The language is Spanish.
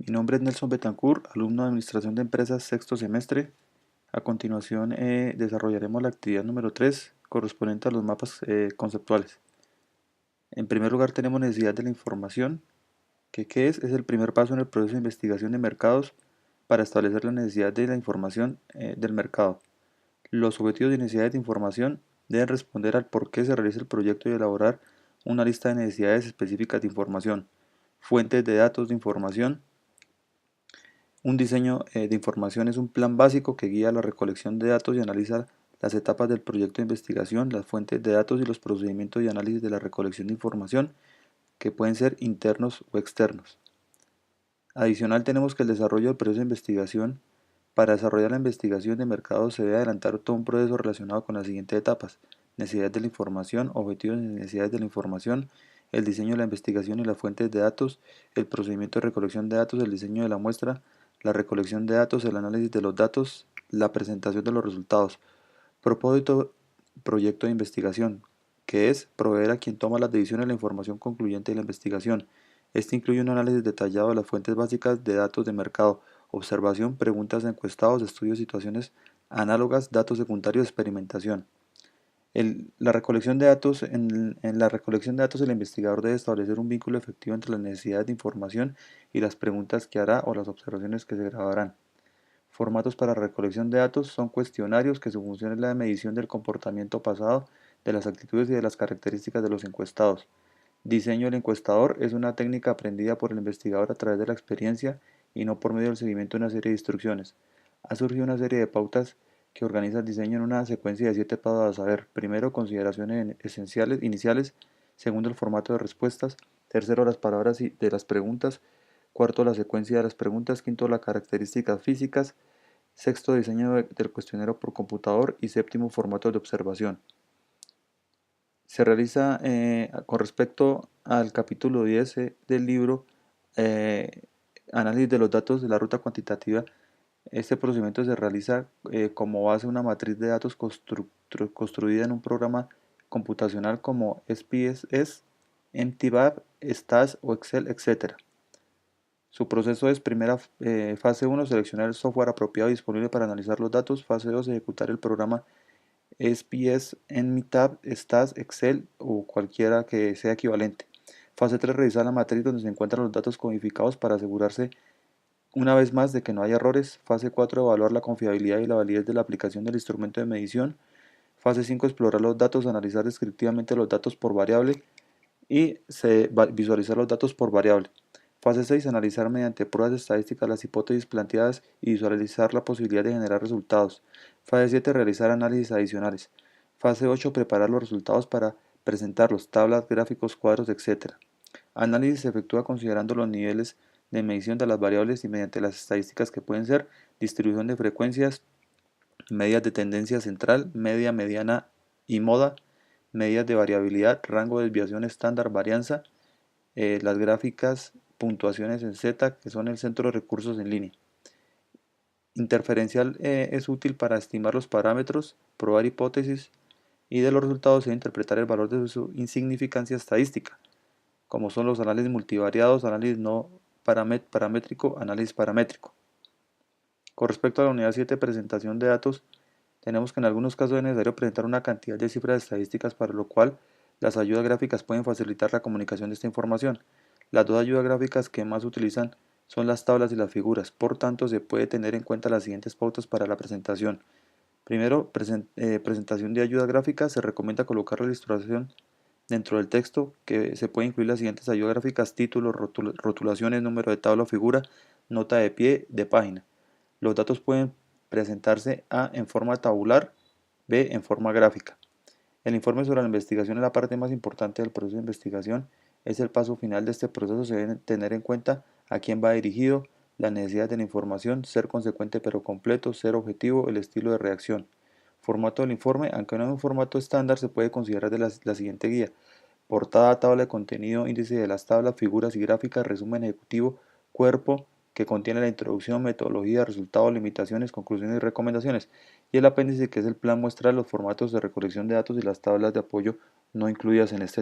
Mi nombre es Nelson Betancourt, alumno de Administración de Empresas sexto semestre. A continuación desarrollaremos la actividad número 3 correspondiente a los mapas conceptuales. En primer lugar tenemos necesidad de la información, que ¿qué es? Es el primer paso en el proceso de investigación de mercados para establecer la necesidad de la información del mercado. Los objetivos y necesidades de información deben responder al por qué se realiza el proyecto y elaborar una lista de necesidades específicas de información, fuentes de datos de información. Un diseño de información es un plan básico que guía la recolección de datos y analiza las etapas del proyecto de investigación, las fuentes de datos y los procedimientos de análisis de la recolección de información, que pueden ser internos o externos. Adicional, tenemos que el desarrollo del proceso de investigación. Para desarrollar la investigación de mercado se debe adelantar todo un proceso relacionado con las siguientes etapas: necesidades de la información, objetivos y necesidades de la información, el diseño de la investigación y las fuentes de datos, el procedimiento de recolección de datos, el diseño de la muestra, la recolección de datos, el análisis de los datos, la presentación de los resultados. Propósito: proyecto de investigación, que es proveer a quien toma las decisiones la información concluyente de la investigación. Este incluye un análisis detallado de las fuentes básicas de datos de mercado, observación, preguntas de encuestados, estudios de situaciones análogas, datos secundarios, experimentación. La recolección de datos, en la recolección de datos el investigador debe establecer un vínculo efectivo entre las necesidades de información y las preguntas que hará o las observaciones que se grabarán. Formatos para recolección de datos son cuestionarios que su función es la medición del comportamiento pasado, de las actitudes y de las características de los encuestados. Diseño del encuestador es una técnica aprendida por el investigador a través de la experiencia y no por medio del seguimiento de una serie de instrucciones. Ha surgido una serie de pautas que organiza el diseño en una secuencia de 7 pasos a saber: primero, consideraciones esenciales iniciales; segundo, el formato de respuestas; tercero, las palabras de las preguntas; cuarto, la secuencia de las preguntas; quinto, las características físicas; sexto, diseño del cuestionario por computador; y séptimo, formato de observación. Se realiza con respecto al capítulo 10 del libro, eh, análisis de los datos de la ruta cuantitativa. Este procedimiento se realiza como base una matriz de datos construida en un programa computacional como SPSS, MTBAP, SAS o Excel, etc. Su proceso es: primera fase 1, seleccionar el software apropiado y disponible para analizar los datos; fase 2, ejecutar el programa SPS en MTAB, SAS, Excel o cualquiera que sea equivalente. Fase 3, revisar la matriz donde se encuentran los datos codificados para asegurarse una vez más de que no haya errores. Fase 4, evaluar la confiabilidad y la validez de la aplicación del instrumento de medición. Fase 5, explorar los datos, analizar descriptivamente los datos por variable y visualizar los datos por variable. Fase 6, analizar mediante pruebas estadísticas las hipótesis planteadas y visualizar la posibilidad de generar resultados. Fase 7, realizar análisis adicionales. Fase 8, preparar los resultados para presentarlos: tablas, gráficos, cuadros, etc. Análisis se efectúa considerando los niveles de medición de las variables y mediante las estadísticas que pueden ser: distribución de frecuencias, medidas de tendencia central, media, mediana y moda, medidas de variabilidad, rango de desviación estándar, varianza, las gráficas, puntuaciones en Z, que son el centro de recursos en línea. Interferencial es útil para estimar los parámetros, probar hipótesis, y de los resultados e interpretar el valor de su insignificancia estadística, como son los análisis multivariados, análisis no paramétrico, análisis paramétrico. Con respecto a la unidad 7, presentación de datos, tenemos que en algunos casos es necesario presentar una cantidad de cifras estadísticas, para lo cual las ayudas gráficas pueden facilitar la comunicación de esta información. Las dos ayudas gráficas que más utilizan son las tablas y las figuras. Por tanto, se puede tener en cuenta las siguientes pautas para la presentación. Primero, presentación de ayudas gráficas. Se recomienda colocar la ilustración dentro del texto, que se puede incluir las siguientes ayudas gráficas: títulos, rotulaciones, número de tabla o figura, nota de pie de página. Los datos pueden presentarse A en forma tabular, B en forma gráfica. El informe sobre la investigación es la parte más importante del proceso de investigación. Es el paso final de este proceso. Se deben tener en cuenta a quién va dirigido, las necesidades de la información, ser consecuente pero completo, ser objetivo, el estilo de reacción. Formato del informe: aunque no es un formato estándar, se puede considerar de la siguiente guía: portada, tabla de contenido, índice de las tablas, figuras y gráficas, resumen ejecutivo, cuerpo, que contiene la introducción, metodología, resultados, limitaciones, conclusiones y recomendaciones, y el apéndice, que es el plan muestral, los formatos de recolección de datos y las tablas de apoyo no incluidas en este